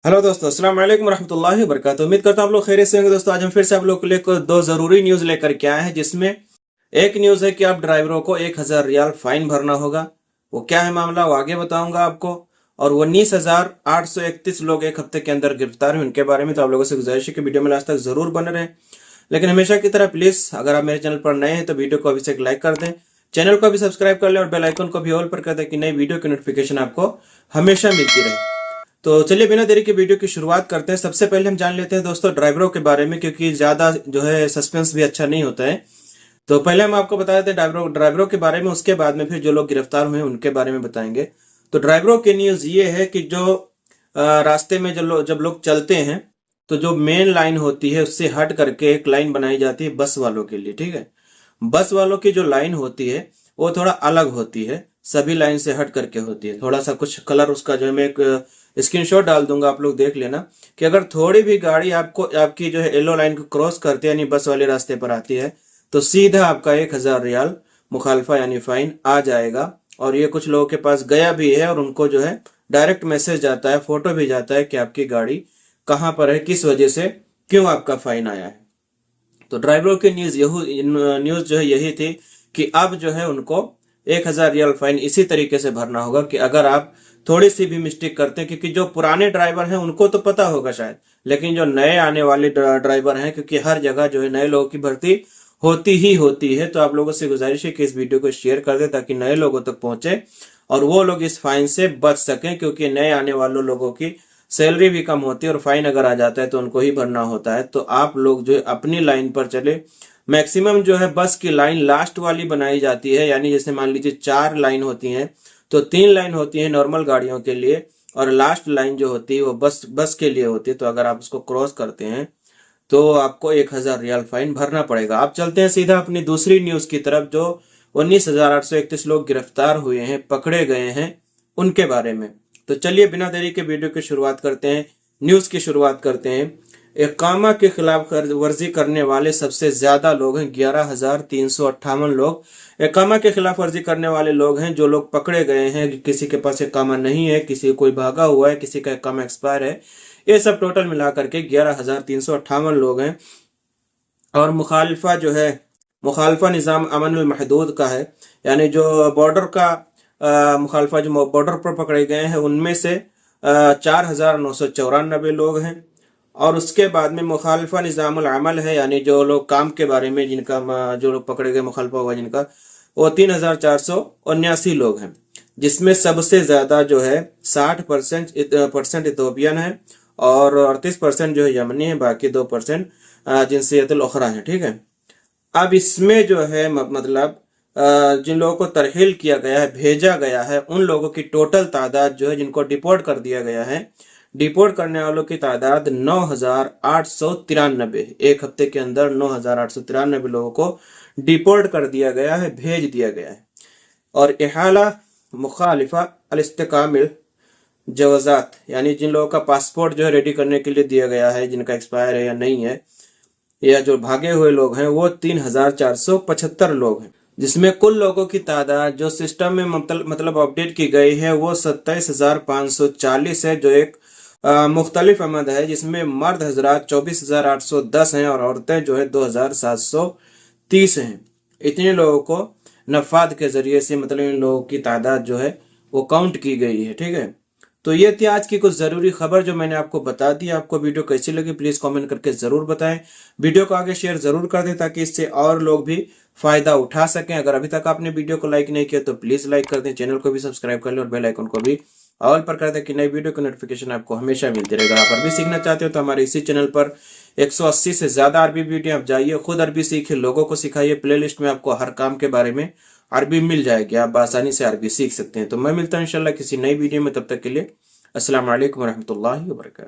Hello दोस्तों, अस्सलाम वालेकुम रहमतुल्लाहि व बरकातुहू। उम्मीद करता हूं आप लोग खैरियत से होंगे। दोस्तों आज हम फिर से आप लोग के लिए दो जरूरी न्यूज लेकर के आए हैं, जिसमें एक न्यूज है कि आप ड्राइवरों को 1000 रियाल फाइन भरना होगा। वो क्या है मामला, वो आगे बताऊंगा आपको। और 19,831 लोग एक हफ्ते के अंदर गिरफ्तार हुए, उनके बारे में तो आप लोगों से गुजारिश है कि वीडियो में लास्ट तक जरूर बने रहें। लेकिन हमेशा की तरह प्लीज, अगर आप मेरे चैनल पर नए हैं तो वीडियो को अभी से एक लाइक कर दें, चैनल को भी सब्सक्राइब कर लें और बेल आइकन को भी ऑल पर कर दें कि नई वीडियो की नोटिफिकेशन आपको हमेशा मिलती रहे। तो चलिए बिना देरी के वीडियो की शुरुआत करते हैं। सबसे पहले हम जान लेते हैं दोस्तों ड्राइवरों के बारे में, क्योंकि ज्यादा जो है सस्पेंस भी अच्छा नहीं होता है। तो पहले हम आपको बता देते हैं ड्राइवरों के बारे में, उसके बाद में फिर जो लोग गिरफ्तार हुए हैं उनके बारे में बताएंगे। तो ड्राइवरों की न्यूज ये है कि जो रास्ते में जब लोग चलते हैं तो जो मेन लाइन होती है उससे हट करके एक लाइन बनाई जाती है बस वालों के लिए, ठीक है। बस वालों की जो लाइन होती है वो थोड़ा अलग होती है, सभी लाइन से हट करके होती है। थोड़ा सा कुछ कलर उसका जो है मैं एक स्क्रीनशॉट डाल दूंगा, आप लोग देख लेना कि अगर थोड़ी भी गाड़ी आपकी जो है येलो लाइन को क्रॉस करते यानी बस वाले रास्ते पर आती है तो सीधा आपका 1000 रियाल मुखालफा यानी फाइन आ जाएगा। और ये कुछ लोगों के पास गया भी है और उनको जो है डायरेक्ट मैसेज जाता है, फोटो भी जाता है कि आपकी गाड़ी कहाँ पर है, किस वजह से, क्यों आपका फाइन आया है। तो ड्राइवरों की न्यूज जो है यही थी कि अब जो है उनको 1000 रियाल फाइन इसी तरीके से भरना होगा कि अगर आप थोड़ी सी भी मिस्टेक करते हैं, क्योंकि जो पुराने ड्राइवर हैं उनको तो पता होगा शायद, लेकिन जो नए आने वाले ड्राइवर हैं, क्योंकि हर जगह जो है नए लोगों की भर्ती होती ही होती है, तो आप लोगों से गुजारिश है कि इस वीडियो को शेयर कर दे ताकि नए लोगों तक पहुंचे और वो लोग इस फाइन से बच सकें। क्योंकि नए आने वाले लोगों की सैलरी भी कम होती है और फाइन अगर आ जाता है तो उनको ही भरना होता है। तो आप लोग जो है अपनी लाइन पर चले। मैक्सिमम जो है बस की लाइन लास्ट वाली बनाई जाती है, यानी जैसे मान लीजिए 4 लाइन होती हैं तो 3 लाइन होती है नॉर्मल गाड़ियों के लिए और लास्ट लाइन जो होती है वो बस के लिए होती है। तो अगर आप उसको क्रॉस करते हैं तो आपको 1000 रियाल फाइन भरना पड़ेगा। आप चलते हैं सीधा अपनी दूसरी न्यूज की तरफ। जो 19,831 लोग गिरफ्तार हुए हैं, पकड़े गए हैं, उनके बारे में। तो चलिए बिना देरी के वीडियो की शुरुआत करते हैं, न्यूज की शुरुआत करते हैं। इकामा के खिलाफ वर्जी करने वाले सबसे ज्यादा लोग हैं, 11,358 लोग इकामा के खिलाफ वर्जी करने वाले लोग हैं। जो लोग पकड़े गए हैं, किसी के पास इकामा नहीं है, किसी कोई भागा हुआ है, किसी का इकामा एक्सपायर है, ये सब टोटल मिला करके 11,358 लोग हैं। और मुखालफा निज़ाम अमन अल महदूद का है, यानी जो बॉर्डर का मुखालफा जो बॉर्डर पर पकड़े गए हैं उनमें से 4,994 लोग हैं। और उसके बाद में मुखालफा निज़ामुल अमल है, यानी जो लोग काम के बारे में जिनका जो लोग पकड़े गए मुखालफा हुआ जिनका, वो 3,479 लोग हैं। जिसमें सबसे ज्यादा जो है 60% इथोपियन है और 38% जो है यमनी है, बाकी 2% जिनसियतुल उखरा है, ठीक है। अब इसमें जो है मतलब जिन लोगों को तरहील किया गया है, भेजा गया है, उन लोगों की टोटल तादाद जो है जिनको डिपोर्ट कर दिया गया है, डिपोर्ट करने वालों की तादाद 9,893। एक हफ्ते के अंदर 9,893 लोगों को डिपोर्ट कर दिया गया है, भेज दिया गया है। और इहाला मुखालिफा अल इस्तिकामिल जवाजात, यानी जिन लोगों का पासपोर्ट जो है रेडी करने के लिए दिया गया है, जिनका एक्सपायर है या नहीं है, या जो भागे हुए लोग हैं, वो 3,475 लोग हैं। जिसमें कुल लोगों की तादाद जो सिस्टम में मतलब अपडेट की गई है वो 27,540 है, जो एक मुख्तलिफ अमद है, जिसमें मर्द हजरात 24,810 हैं और औरतें जो है 2,730 हैं। इतने लोगों को नफाद के जरिए से मतलब इन लोगों की तादाद जो है वो काउंट की गई है, ठीक है। तो ये थी आज की कुछ जरूरी खबर जो मैंने आपको बता दी। आपको वीडियो कैसी लगी प्लीज कमेंट करके जरूर बताएं। वीडियो को आगे शेयर जरूर कर दें ताकि इससे और लोग भी फायदा उठा सकें। अगर अभी तक आपने वीडियो को लाइक नहीं किया तो प्लीज लाइक कर दें, चैनल को भी सब्सक्राइब कर लें और बेल आइकन को भी ऑल पर कर दें कि नई वीडियो की नोटिफिकेशन आपको हमेशा मिलती रहेगा। आप अरबी सीखना चाहते हो तो हमारे इसी चैनल पर 180 से ज्यादा अरबी वीडियो, आप जाइए खुद अरबी सीखिए, लोगों को सिखाइए। प्लेलिस्ट में आपको हर काम के बारे में अरबी मिल जाएगी, आप आसानी से अरबी सीख सकते हैं। तो मैं मिलता हूं इंशाल्लाह किसी नई वीडियो में, तब तक के लिए अस्सलाम वालेकुम रहमतुल्लाहि व बरकातुहू।